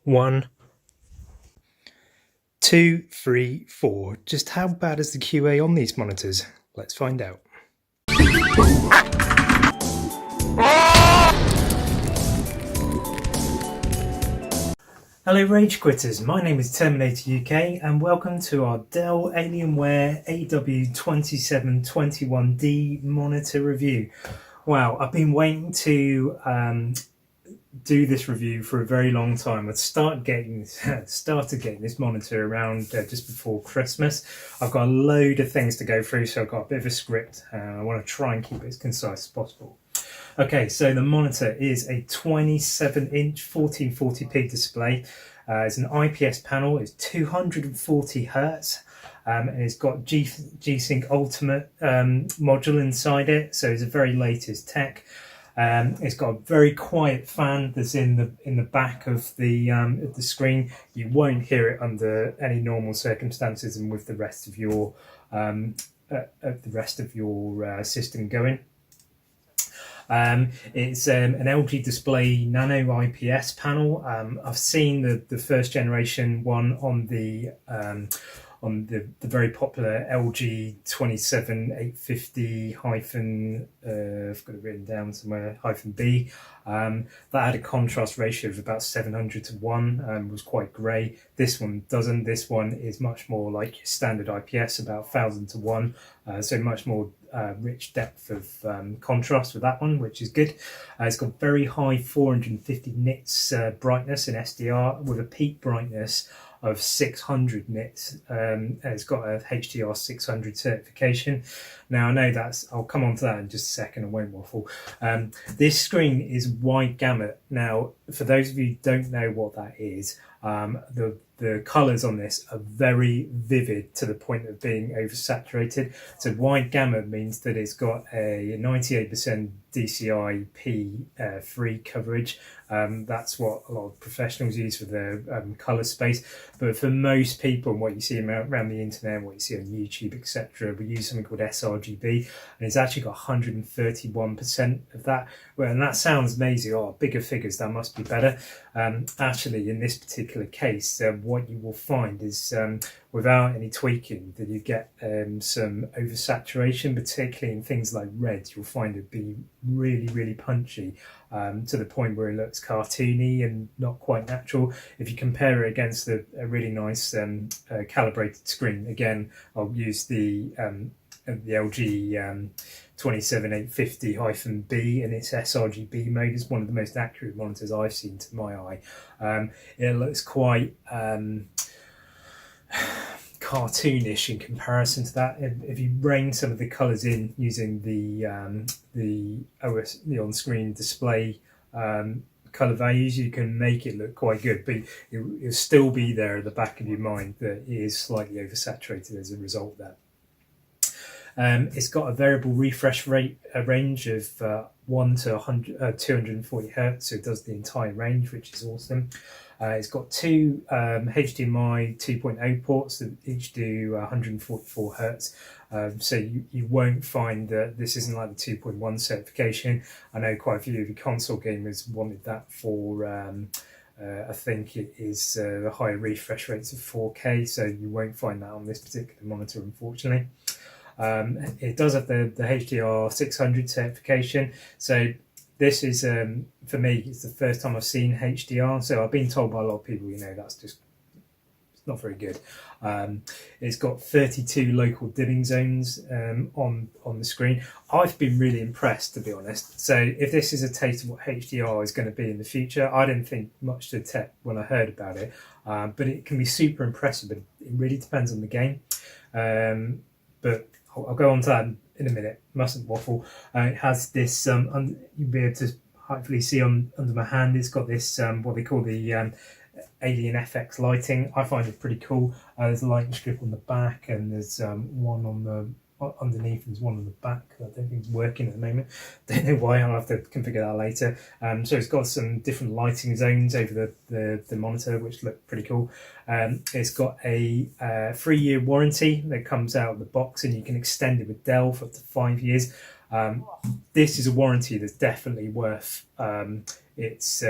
1, 2, 3, 4. Just how bad is the QA on these monitors? Let's find out. Hello Rage Quitters, my name is Terminated UK and welcome to our Dell Alienware AW2721D monitor review. Wow, I've been waiting to do this review for a very long time. I started getting this monitor around just before Christmas. I've got a load of things to go through, so I've got a bit of a script and I want to try and keep it as concise as possible. Okay, so the monitor is a 27-inch 1440p display. It's an IPS panel. It's 240 Hertz. And it's got G-SYNC Ultimate module inside it, so it's a very latest tech. It's got a very quiet fan that's in the back of the screen. You won't hear it under any normal circumstances, and with the rest of your system going. It's an LG Display Nano IPS panel. I've seen the first generation one on the very popular LG 27850 I've got it written down somewhere, -B. That had a contrast ratio of about 700 to 1, was quite grey. This one doesn't. This one is much more like standard IPS, about 1000 to 1, so much more rich depth of contrast with that one, which is good. It's got very high 450 nits brightness in SDR with a peak brightness of 600 nits. It's got a HDR 600 certification. Now I know I'll come on to that in just a second, I won't waffle. This screen is wide gamut. Now for those of you who don't know what that is, the colours on this are very vivid to the point of being oversaturated. So wide gamut means that it's got a 98% DCI-P free coverage. That's what a lot of professionals use for their colour space. But for most people, and what you see around the internet, what you see on YouTube, etc., we use something called sRGB, and it's actually got 131% of that. Well, and that sounds amazing. Oh, bigger figures, that must be better. Actually, in this particular case, what you will find is without any tweaking, that you get some oversaturation, particularly in things like red. You'll find it be really punchy to the point where it looks cartoony and not quite natural. If you compare it against a really nice calibrated screen, again, I'll use the LG 27850-B in its sRGB mode. Is one of the most accurate monitors I've seen to my eye. It looks quite cartoonish in comparison to that. If you rein some of the colours in using the on-screen display colour values, you can make it look quite good, but it'll still be there at the back of your mind that it is slightly oversaturated as a result there. It's got a variable refresh rate range of 1 to 240 Hertz, so it does the entire range, which is awesome. It's got two HDMI 2.0 ports that each do 144 Hertz. So you won't find that this isn't like the 2.1 certification. I know quite a few of the console gamers wanted that for I think it is the higher refresh rates of 4K, so you won't find that on this particular monitor, unfortunately. It does have the HDR 600 certification, so this is, for me, it's the first time I've seen HDR, so I've been told by a lot of people, that's just not very good. It's got 32 local dimming zones on the screen. I've been really impressed, to be honest. So if this is a taste of what HDR is going to be in the future, I didn't think much to the tech when I heard about it, but it can be super impressive, but it really depends on the game. But I'll go on to that in a minute, mustn't waffle. It has this, you'll be able to hopefully see under my hand, it's got this, what they call the Alien FX lighting. I find it pretty cool. There's a lighting strip on the back, and there's one on the underneath, and there's one on the back. I don't think it's working at the moment. Don't know why, I'll have to configure that later. So it's got some different lighting zones over the monitor, which look pretty cool. It's got a 3-year warranty that comes out of the box, and you can extend it with Dell for up to 5 years. This is a warranty that's definitely worth its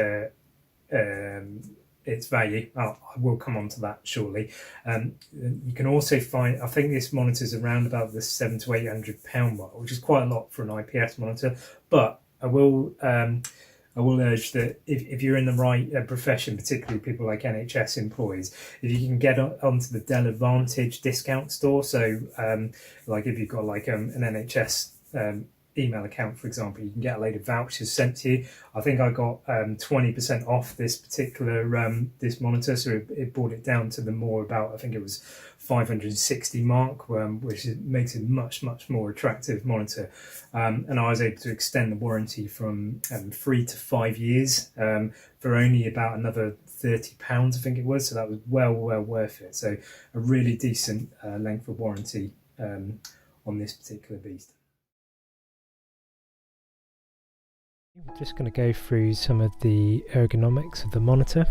its value. I will come on to that shortly. You can also find, I think this monitor is around about the £700 to £800 mark, which is quite a lot for an IPS monitor. But I will urge that if you're in the right profession, particularly people like NHS employees, if you can get onto the Dell Advantage discount store, so like if you've got like an NHS email account, for example, you can get a load of vouchers sent to you. I think I got 20% off this particular this monitor, so it brought it down to the more about, I think it was 560 mark, which makes it much more attractive monitor. And I was able to extend the warranty from 3 to 5 years for only about another £30, I think it was. So that was well worth it. So a really decent length of warranty on this particular beast. I'm just going to go through some of the ergonomics of the monitor.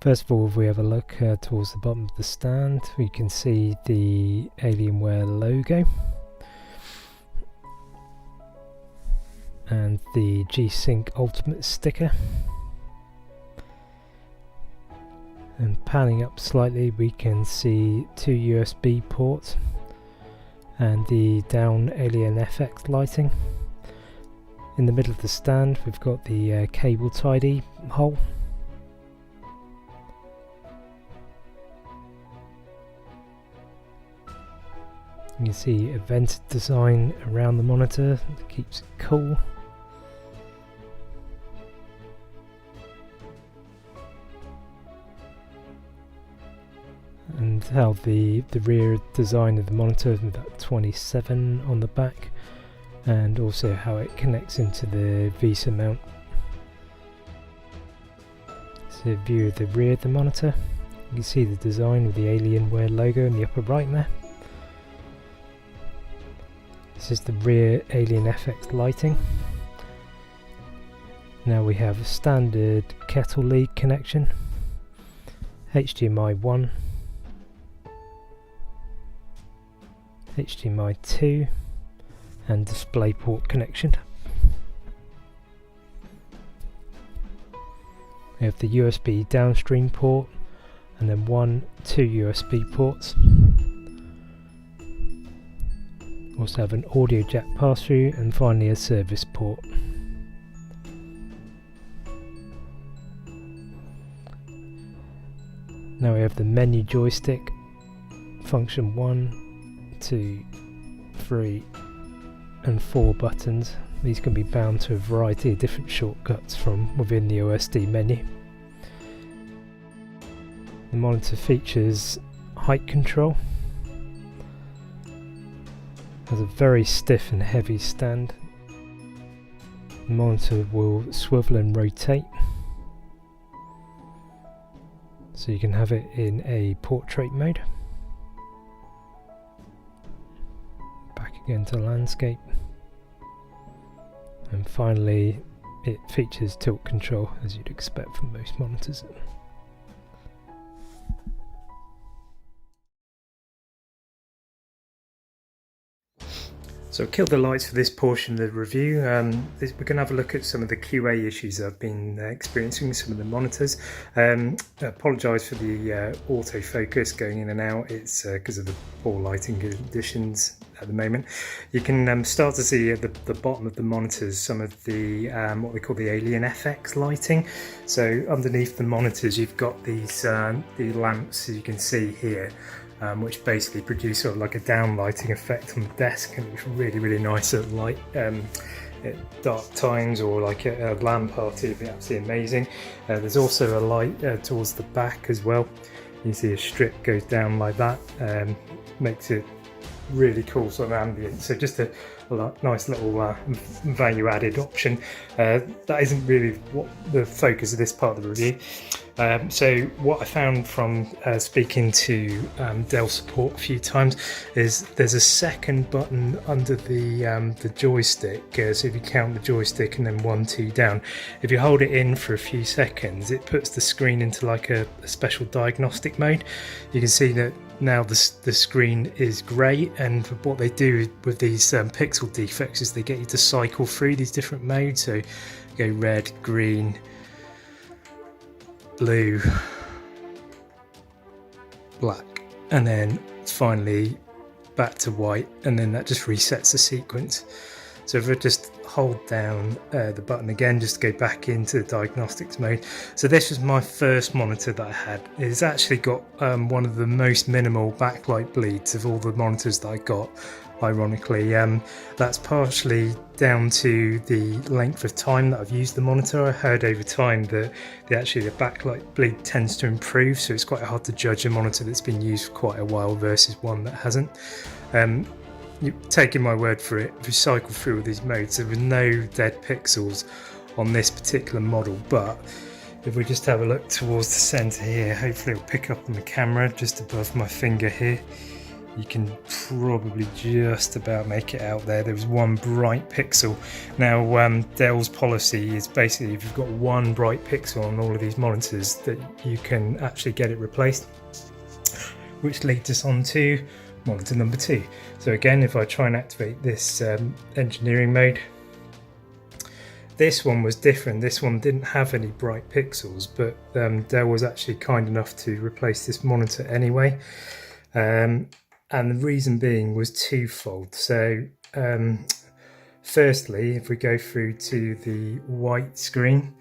First of all, if we have a look towards the bottom of the stand, we can see the Alienware logo and the G-SYNC Ultimate sticker. And panning up slightly, we can see 2 USB ports and the down Alien FX lighting. In the middle of the stand, we've got the cable tidy hole. You can see a vented design around the monitor that keeps it cool. And how the rear design of the monitor is about 27 on the back, and also how it connects into the VESA mount. So a view of the rear of the monitor. You can see the design with the Alienware logo in the upper right there. This is the rear Alien FX lighting. Now we have a standard kettle lead connection, HDMI 1, HDMI 2 and DisplayPort connection. We have the USB downstream port and then 2 USB ports. Also have an audio jack pass-through and finally a service port. Now we have the menu joystick, function 1, 2, 3 and 4 buttons. These can be bound to a variety of different shortcuts from within the OSD menu. The monitor features height control. Has a very stiff and heavy stand. The monitor will swivel and rotate, so you can have it in a portrait mode. Back again to landscape. And finally, it features tilt control, as you'd expect from most monitors. So I've killed the lights for this portion of the review. We're going to have a look at some of the QA issues I've been experiencing with some of the monitors. I apologise for the autofocus going in and out. It's because of the poor lighting conditions at the moment. You can start to see at the bottom of the monitors some of the what we call the Alien FX lighting. So underneath the monitors you've got these the lamps, as you can see here, which basically produce sort of like a downlighting effect on the desk, and it's really nice at light at dark times, or like a LAN party. It'd be absolutely amazing. There's also a light towards the back as well. You see a strip goes down like that, makes it really cool sort of ambient. So just a nice little value added option. That isn't really what the focus of this part of the review. So what I found from speaking to Dell support a few times is there's a second button under the joystick. So if you count the joystick and then 1, 2 down, if you hold it in for a few seconds, it puts the screen into like a special diagnostic mode. You can see that now the screen is grey, and what they do with these pixel defects is they get you to cycle through these different modes. So go red, green, blue, black, and then finally back to white, and then that just resets the sequence. So if I just hold down the button again just to go back into the diagnostics mode. So this was my first monitor that I had. It's actually got one of the most minimal backlight bleeds of all the monitors that I got, ironically. That's partially down to the length of time that I've used the monitor. I heard over time that the backlight bleed tends to improve, so it's quite hard to judge a monitor that's been used for quite a while versus one that hasn't. You're taking my word for it. If you cycle through all these modes, there were no dead pixels on this particular model, but if we just have a look towards the center here, hopefully it'll pick up on the camera just above my finger here. You can probably just about make it out there. There was one bright pixel. Now Dell's policy is basically if you've got one bright pixel on all of these monitors that you can actually get it replaced, which leads us on to monitor number 2. So again, if I try and activate this engineering mode, this one was different. This one didn't have any bright pixels, but Dell was actually kind enough to replace this monitor anyway. And the reason being was twofold. So firstly, if we go through to the white screen,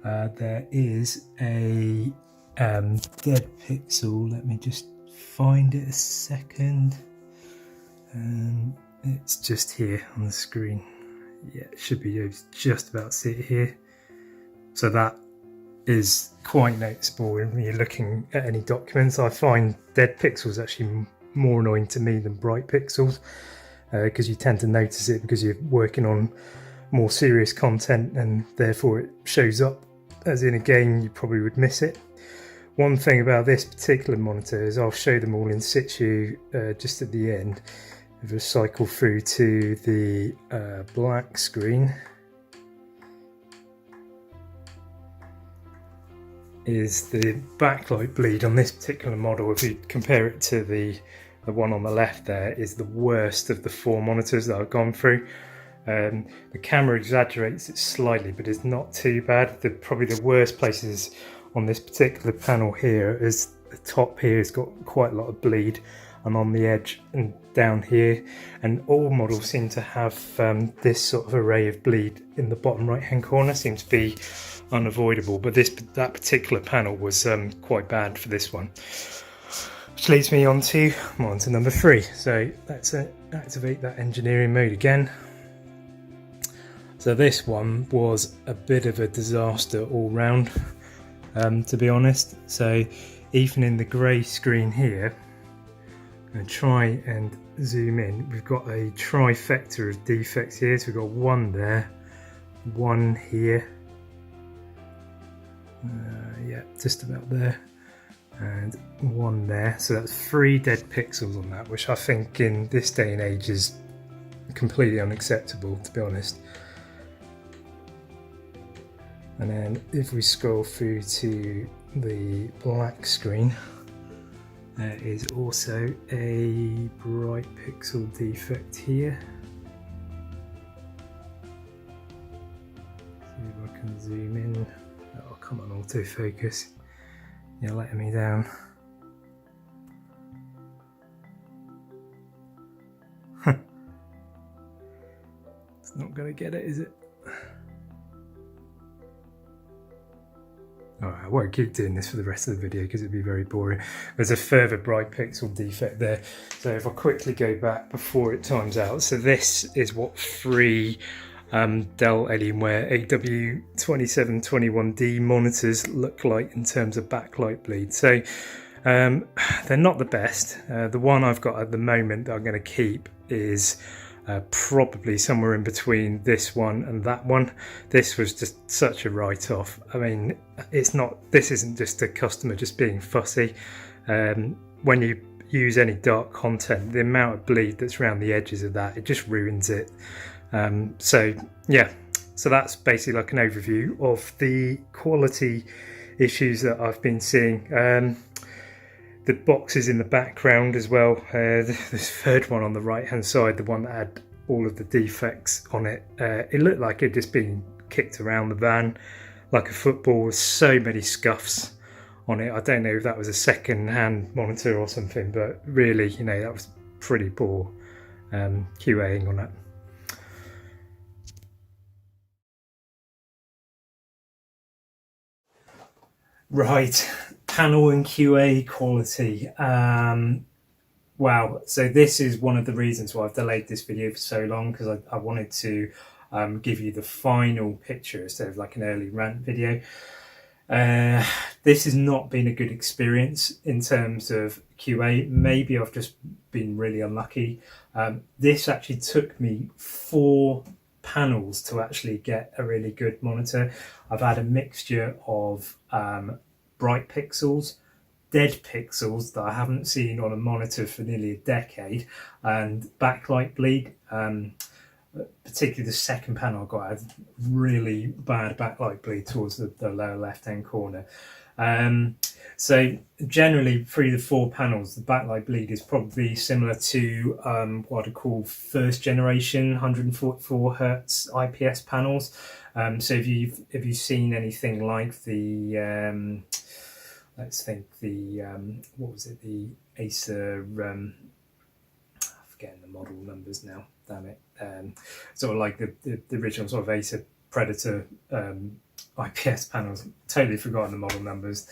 there is a dead pixel. Let me just find it a second. It's just here on the screen. Yeah, it should be able to just about see it here. So that is quite noticeable when you're looking at any documents. I find dead pixels actually more annoying to me than bright pixels, because you tend to notice it because you're working on more serious content and therefore it shows up, as in a game you probably would miss it. One thing about this particular monitor is I'll show them all in situ just at the end. If I cycle through to the black screen, is the backlight bleed on this particular model. If you compare it to the one on the left, there is the worst of the 4 monitors that I've gone through. The camera exaggerates it slightly, but it's not too bad. Probably the worst places on this particular panel here is the top here has got quite a lot of bleed, and on the edge and down here, and all models seem to have this sort of array of bleed in the bottom right hand corner. Seems to be unavoidable, but that particular panel was quite bad for this one, which leads me on to monitor number 3. So let's activate that engineering mode again. So this one was a bit of a disaster all round, to be honest. So even in the grey screen here, I'm going to try and zoom in. We've got a trifecta of defects here. So we've got one there, one here, yeah, just about there, and one there. So that's 3 dead pixels on that, which I think in this day and age is completely unacceptable, to be honest. And then if we scroll through to the black screen, there is also a bright pixel defect here. See if I can zoom in. Oh, come on, autofocus. You're letting me down. It's not going to get it, is it? Alright, I won't keep doing this for the rest of the video because it'd be very boring. There's a further bright pixel defect there. So if I quickly go back before it times out, so this is what 3 Dell Alienware AW2721D monitors look like in terms of backlight bleed. So they're not the best. The one I've got at the moment that I'm going to keep is probably somewhere in between this one and that one. This was just such a write-off. I mean, this isn't just a customer just being fussy. When you use any dark content, the amount of bleed that's around the edges of that, it just ruins it. So yeah, so that's basically like an overview of the quality issues that I've been seeing. The boxes in the background as well, this third one on the right hand side, the one that had all of the defects on it, it looked like it had just been kicked around the van like a football with so many scuffs. on it. I don't know if that was a second-hand monitor or something, but really, you know, that was pretty poor QAing on that. Right, panel and QA quality. Wow, so this is one of the reasons why I've delayed this video for so long, because I wanted to give you the final picture instead of like an early rant video. This has not been a good experience in terms of QA. Maybe I've just been really unlucky. This actually took me 4 panels to actually get a really good monitor. I've had a mixture of bright pixels, dead pixels that I haven't seen on a monitor for nearly a decade, and backlight bleed. Particularly the second panel I got had really bad backlight bleed towards the lower left hand corner. So generally through the 4 panels, the backlight bleed is probably similar to what I call first generation 144 Hertz IPS panels. So if you've seen anything like the let's think the what was it, the Acer I'm forgetting the model numbers now, damn it, sort of like the original sort of Acer Predator IPS panels, totally forgotten the model numbers.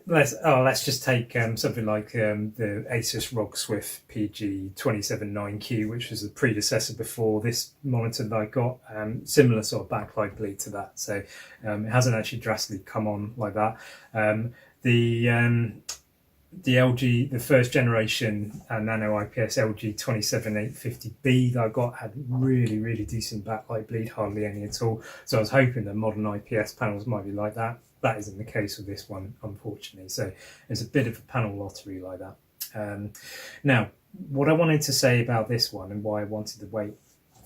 Let's just take something like the Asus ROG Swift PG2721Q, which was the predecessor before this monitor that I got. Similar sort of backlight bleed to that, so it hasn't actually drastically come on like that. The LG, the first generation Nano IPS LG 27850B that I got had really decent backlight bleed, hardly any at all. So I was hoping that modern IPS panels might be like that. That isn't the case with this one, unfortunately. So it's a bit of a panel lottery like that. Now, what I wanted to say about this one and why I wanted to wait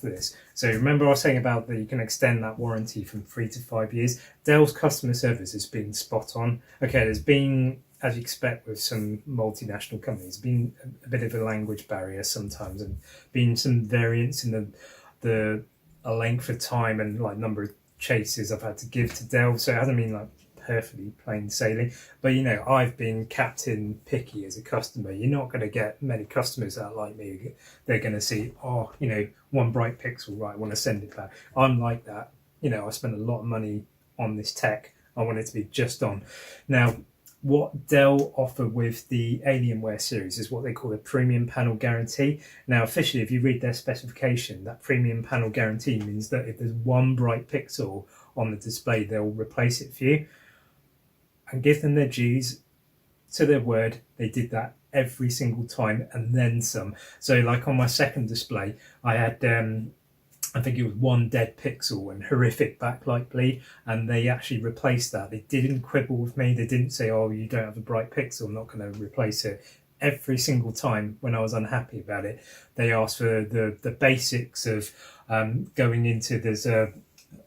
for this. So remember I was saying about that you can extend that warranty from 3 to 5 years. Dell's customer service has been spot on. Okay, there's been, as you expect with some multinational companies, been a bit of a language barrier sometimes, and been some variance in the length of time and like number of chases I've had to give to Dell. So it hasn't been like perfectly plain sailing, but you know, I've been captain picky as a customer. You're not going to get many customers that are like me. They're going to see, oh, you know, one bright pixel, right, I want to send it back. I'm like that. You know, I spent a lot of money on this tech. I want it to be just on. Now, what Dell offer with the Alienware series is what they call a premium panel guarantee. Now, officially, if you read their specification, that premium panel guarantee means that if there's one bright pixel on the display, they'll replace it for you. And give them their dues, to their word, they did that every single time and then some. So like on my second display, I had I think it was one dead pixel and horrific backlight bleed, and they actually replaced that. They didn't quibble with me. They didn't say, oh, you don't have a bright pixel, I'm not going to replace it. Every single time when I was unhappy about it, they asked for the basics of going into, there's a,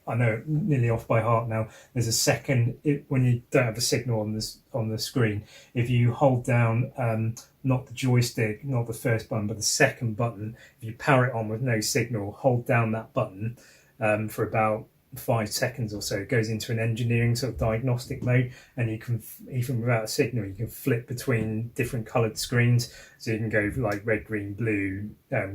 I know nearly off by heart now, there's a second, when you don't have a signal on the screen, if you hold down not the joystick, not the first button, but the second button, if you power it on with no signal, hold down that button for about 5 seconds or so, it goes into an engineering sort of diagnostic mode, and you can, even without a signal, you can flip between different coloured screens, so you can go like red, green, blue,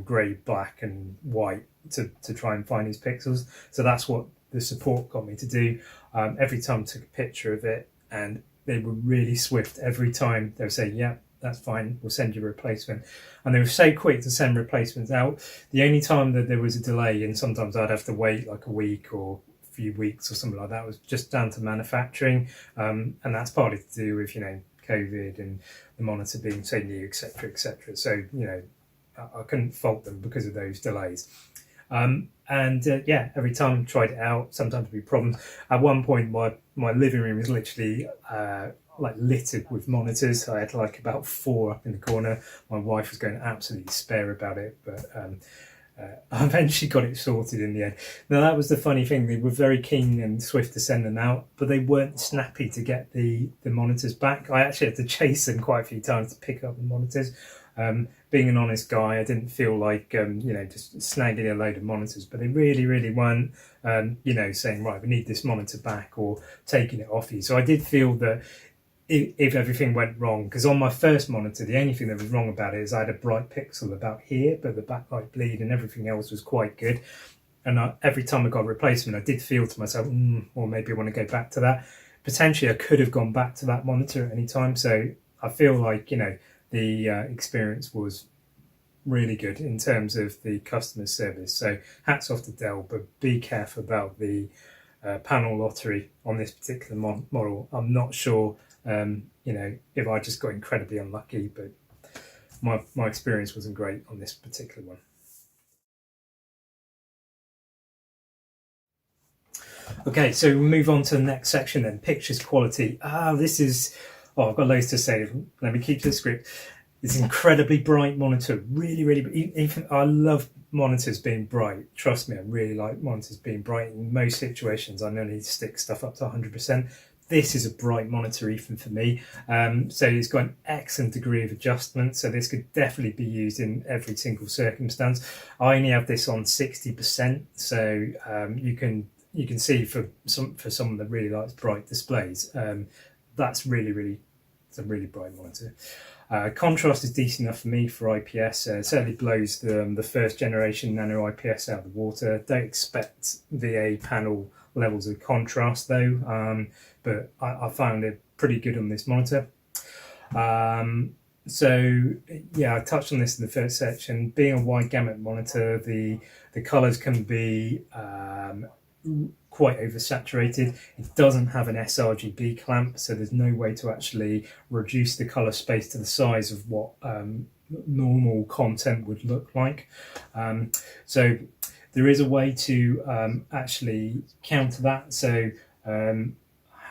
grey, black and white to try and find these pixels. So that's what the support got me to do. Every time I took a picture of it, and they were really swift. Every time they would say, yeah, that's fine, we'll send you a replacement. And they were so quick to send replacements out. The only time that there was a delay, and sometimes I'd have to wait like a week or a few weeks or something like that, was just down to manufacturing. And that's partly to do with, you know, COVID and the monitor being so new, etc., etc. So, you know, I couldn't fault them because of those delays. Yeah, every time I tried it out, sometimes there'd be problems. At one point, my living room was literally like littered with monitors. I had like about 4 up in the corner. My wife was going absolutely spare about it, but I eventually got it sorted in the end. Now, that was the funny thing. They were very keen and swift to send them out, but they weren't snappy to get the monitors back. I actually had to chase them quite a few times to pick up the monitors. Being an honest guy, I didn't feel like just snagging a load of monitors, but they really weren't saying, right, we need this monitor back or taking it off you. So I did feel that if everything went wrong, because on my first monitor, the only thing that was wrong about it is I had a bright pixel about here, but the backlight bleed and everything else was quite good. And every time I got a replacement, I did feel to myself, or maybe I want to go back to that. Potentially, I could have gone back to that monitor at any time. So I feel like, the experience was really good in terms of the customer service. So hats off to Dell, but be careful about the panel lottery on this particular model. I'm not sure, if I just got incredibly unlucky, but my experience wasn't great on this particular one. Okay, so we'll move on to the next section then, pictures quality. This is, I've got loads to say. Let me keep to the script. It's an incredibly bright monitor, really, I love monitors being bright. Trust me, I really like monitors being bright. In most situations, I no need to stick stuff up to 100%. This is a bright monitor even for me. So it's got an excellent degree of adjustment. So this could definitely be used in every single circumstance. I only have this on 60%. So you can see for someone that really likes bright displays, that's it's a really bright monitor. Contrast is decent enough for me for IPS. Certainly blows the first generation Nano IPS out of the water. Don't expect VA panel levels of contrast though, but I found it pretty good on this monitor. So yeah, I touched on this in the first section. Being a wide gamut monitor, the colors can be quite oversaturated. It doesn't have an sRGB clamp, so there's no way to actually reduce the color space to the size of what normal content would look like. So there is a way to actually counter that. So I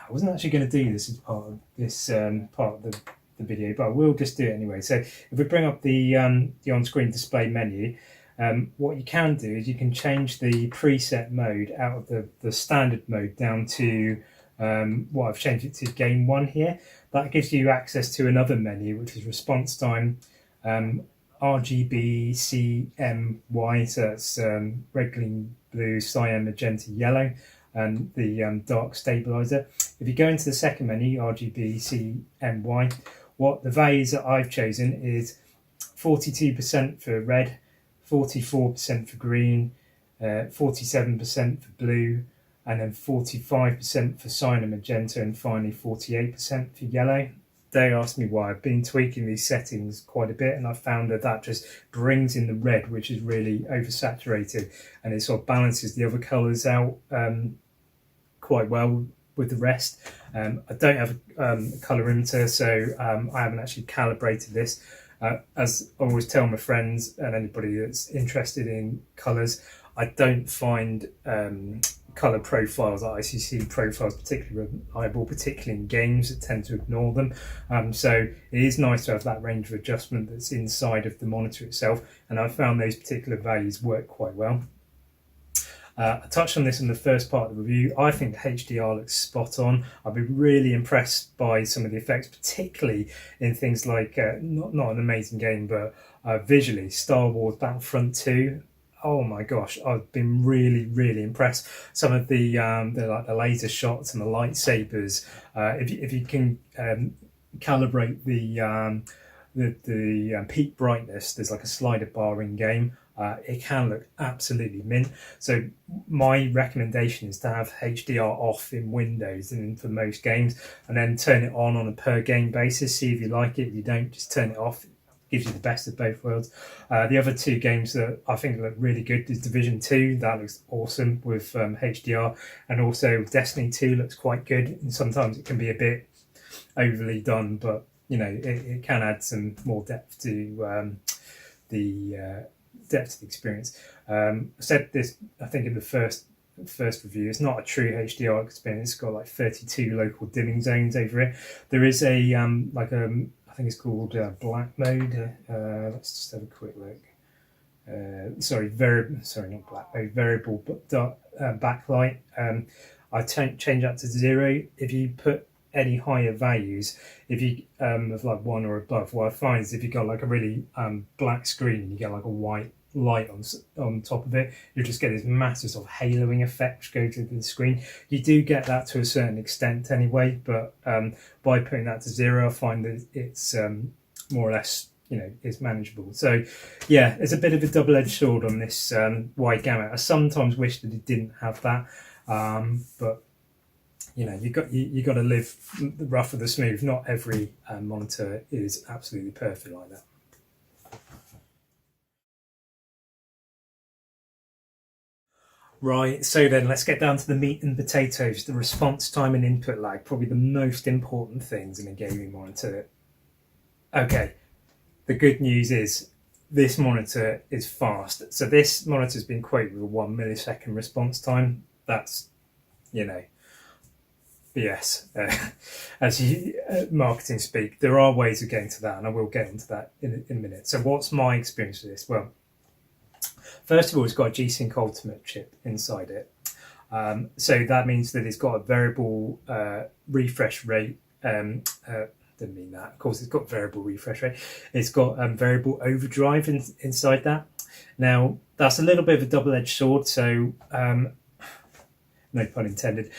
wasn't actually going to do this as part of this part of the video, but I will just do it anyway. So if we bring up the on-screen display menu, what you can do is you can change the preset mode out of the standard mode down to what I've changed it to game 1 here. That gives you access to another menu, which is response time, RGB, CMY, so that's red, green, blue, cyan, magenta, yellow, and the dark stabilizer. If you go into the second menu, RGB, CMY, what the values that I've chosen is 42% for red, 44% for green, 47% for blue, and then 45% for cyan and magenta, and finally 48% for yellow. They asked me why. I've been tweaking these settings quite a bit, and I found that just brings in the red, which is really oversaturated, and it sort of balances the other colours out quite well with the rest. I don't have a colorimeter, so I haven't actually calibrated this. As I always tell my friends and anybody that's interested in colours, I don't find colour profiles, like ICC profiles, particularly reliable, particularly in games that tend to ignore them. So it is nice to have that range of adjustment that's inside of the monitor itself, and I found those particular values work quite well. I touched on this in the first part of the review. I think the HDR looks spot on. I've been really impressed by some of the effects, particularly in things like, not an amazing game, but visually, Star Wars Battlefront 2. Oh my gosh, I've been really impressed. Some of the laser shots and the lightsabers. If you can calibrate the peak brightness, there's like a slider bar in game. It can look absolutely mint. So my recommendation is to have HDR off in Windows and for most games, and then turn it on a per game basis. See if you like it. If you don't, just turn it off. It gives you the best of both worlds. The other two games that I think look really good is Division 2. That looks awesome with HDR, and also Destiny 2 looks quite good. And sometimes it can be a bit overly done, but it can add some more depth to the experience. I said this, I think, in the first review. It's not a true HDR experience. It's got like 32 local dimming zones over it. There is a I think it's called black mode. Let's just have a quick look. Not black mode, variable backlight. I change that to 0. If you put any higher values, if you of like 1 or above, what I find is if you've got like a really black screen and you get like a white light on top of it, you just get this massive sort of haloing effect which goes into the screen. You do get that to a certain extent anyway, but by putting that to 0, I find that it's more or less, you know, it's manageable. So yeah, it's a bit of a double-edged sword on this wide gamut. I sometimes wish that it didn't have that, but you know, you got to live the rough with the smooth. Not every monitor is absolutely perfect like that. Right, so then let's get down to the meat and potatoes, the response time and input lag, probably the most important things in a gaming monitor. Okay, the good news is this monitor is fast. So this monitor has been quoted with a 1 millisecond response time. That's, you know, BS, as you marketing speak. There are ways of getting to that, and I will get into that in a minute. So what's my experience with this? Well, first of all, it's got a G-SYNC Ultimate chip inside it. So that means that it's got a variable refresh rate. Didn't mean that. Of course, it's got variable refresh rate. It's got variable overdrive inside that. Now, that's a little bit of a double-edged sword, so no pun intended.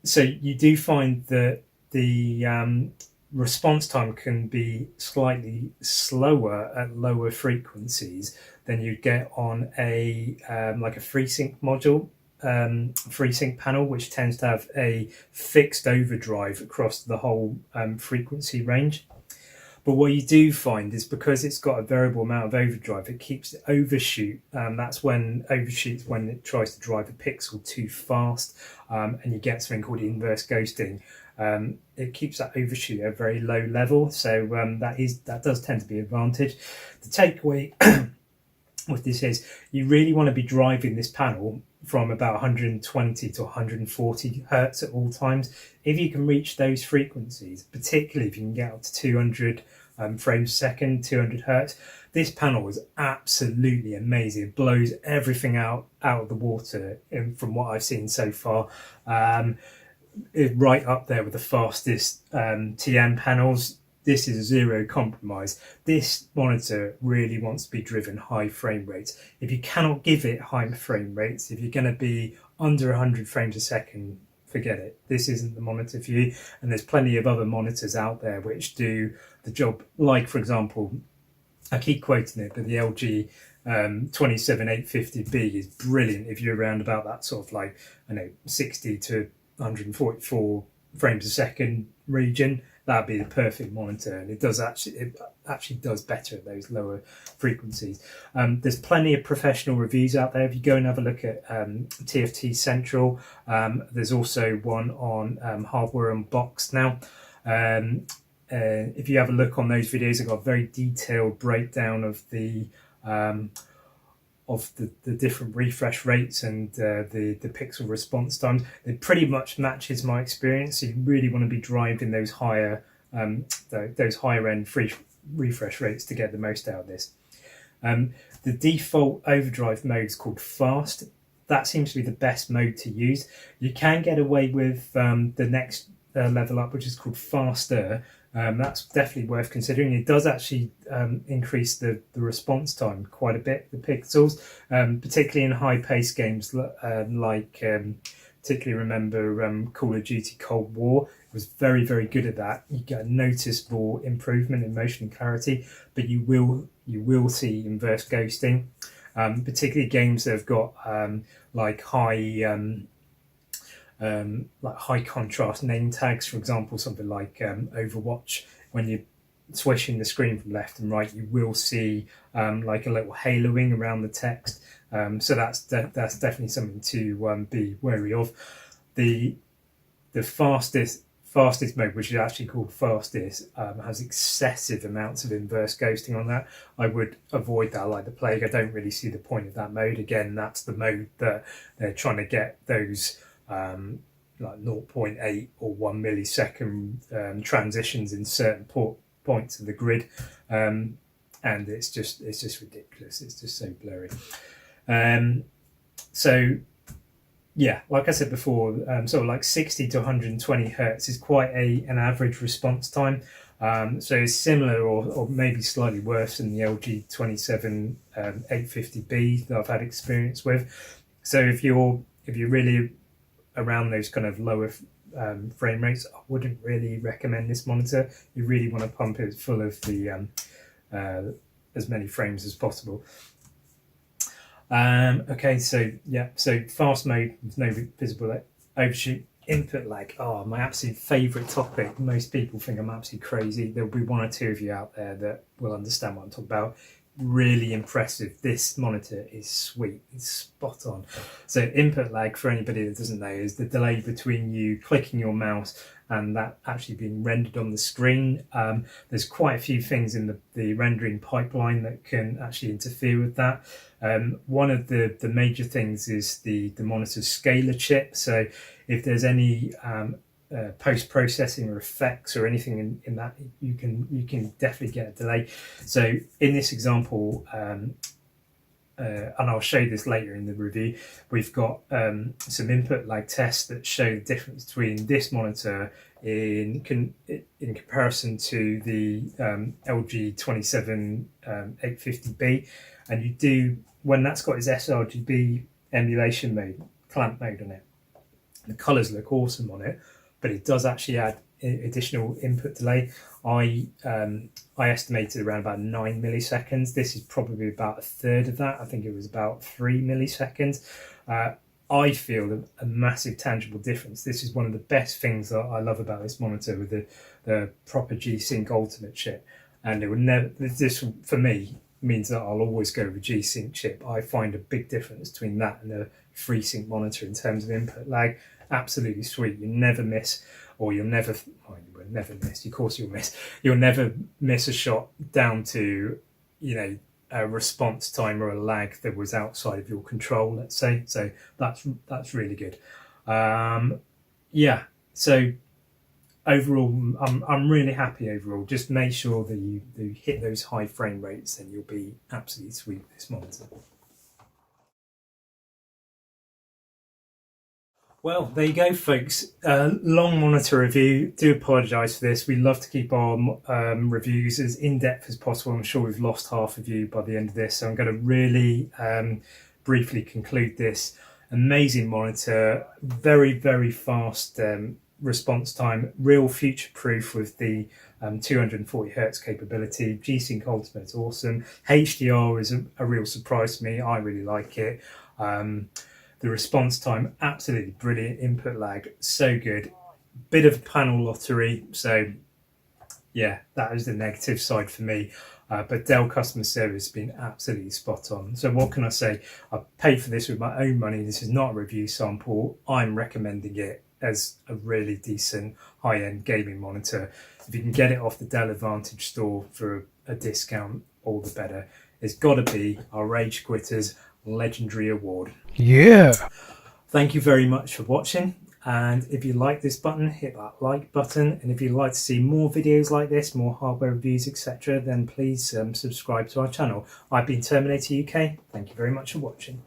So you do find that the response time can be slightly slower at lower frequencies than you'd get on a like a FreeSync module, FreeSync panel, which tends to have a fixed overdrive across the whole frequency range. But what you do find is because it's got a variable amount of overdrive, it keeps the overshoot. That's when overshoots when it tries to drive a pixel too fast, and you get something called inverse ghosting. It keeps that overshoot at a very low level, so that does tend to be an advantage. The takeaway with this is you really want to be driving this panel from about 120 to 140 hertz at all times. If you can reach those frequencies, particularly if you can get up to 200 frames a second, 200 hertz, this panel is absolutely amazing. It blows everything out of the water from what I've seen so far. Right up there with the fastest TN panels. This is a zero compromise. This monitor really wants to be driven high frame rates. If you cannot give it high frame rates, if you're going to be under 100 frames a second, forget it. This isn't the monitor for you. And there's plenty of other monitors out there which do the job. Like, for example, I keep quoting it, but the LG 27850B is brilliant if you're around about that sort of like, 60 to 144 frames a second region. That'd be the perfect monitor, and it actually does better at those lower frequencies. There's plenty of professional reviews out there. If you go and have a look at TFT Central, there's also one on Hardware Unboxed now. If you have a look on those videos, I've got a very detailed breakdown of the different refresh rates and the pixel response times. It pretty much matches my experience. So you really want to be driving those higher end refresh rates to get the most out of this. The default overdrive mode is called fast. That seems to be the best mode to use. You can get away with the next level up, which is called faster. That's definitely worth considering. It does actually increase the response time quite a bit, the pixels, particularly in high-paced games like particularly remember Call of Duty Cold War. It was very, very good at that. You get a noticeable improvement in motion and clarity, but you will see inverse ghosting, particularly games that have got like high contrast name tags. For example, something like Overwatch. When you're swishing the screen from left and right, you will see like a little haloing around the text. So that's definitely something to be wary of. The fastest mode, which is actually called fastest, has excessive amounts of inverse ghosting on that. I would avoid that like the plague. I don't really see the point of that mode. Again, that's the mode that they're trying to get those like 0.8 or 1 millisecond transitions in certain points of the grid, and it's just ridiculous. It's just so blurry. So yeah, like I said before, sort of like 60 to 120 hertz is quite an average response time. So it's similar or maybe slightly worse than the LG 27850B that I've had experience with. So if you're really around those kind of lower frame rates, I wouldn't really recommend this monitor. You really want to pump it full of the as many frames as possible. Okay, so yeah, so fast mode with no visible overshoot. Input lag, oh, my absolute favourite topic. Most people think I'm absolutely crazy. There'll be one or two of you out there that will understand what I'm talking about. Really impressive. This monitor is sweet. It's spot on. So input lag, for anybody that doesn't know, is the delay between you clicking your mouse and that actually being rendered on the screen. There's quite a few things in the rendering pipeline that can actually interfere with that. One of the major things is the monitor's scaler chip. So if there's any post-processing or effects or anything in that, you can definitely get a delay. So in this example, and I'll show you this later in the review, we've got some input lag tests that show the difference between this monitor in comparison to the LG 27850B, and you do, when that's got its sRGB emulation mode, clamp mode on it, the colors look awesome on it, but it does actually add additional input delay. I estimated around about 9 milliseconds. This is probably about a third of that. I think it was about 3 milliseconds. I feel a massive tangible difference. This is one of the best things that I love about this monitor, with the proper G-SYNC Ultimate chip. And it would never, this for me means that I'll always go with a G-SYNC chip. I find a big difference between that and a FreeSync monitor in terms of input lag. Absolutely sweet. You never miss, or you'll never, well, you will never miss, of course you'll miss, you'll never miss a shot down to, you know, a response time or a lag that was outside of your control, let's say. So that's really good. Yeah, so overall, I'm really happy overall. Just make sure that you hit those high frame rates and you'll be absolutely sweet with this monitor. Well, there you go, folks. Long monitor review. Do apologise for this. We love to keep our reviews as in-depth as possible. I'm sure we've lost half of you by the end of this, so I'm going to really briefly conclude this. Amazing monitor, very, very fast response time, real future-proof with the 240 hertz capability. G-SYNC Ultimate is awesome. HDR is a real surprise to me. I really like it. The response time, absolutely brilliant. Input lag, so good. Bit of a panel lottery, so yeah, that is the negative side for me. But Dell customer service has been absolutely spot on. So what can I say? I paid for this with my own money. This is not a review sample. I'm recommending it as a really decent high-end gaming monitor. If you can get it off the Dell Advantage store for a discount, all the better. It's got to be our Rage Quitters legendary award. Yeah. Thank you very much for watching, and if you like this button, hit that like button, and if you'd like to see more videos like this, more hardware reviews, etc., then please subscribe to our channel. I've been Terminator UK. Thank you very much for watching.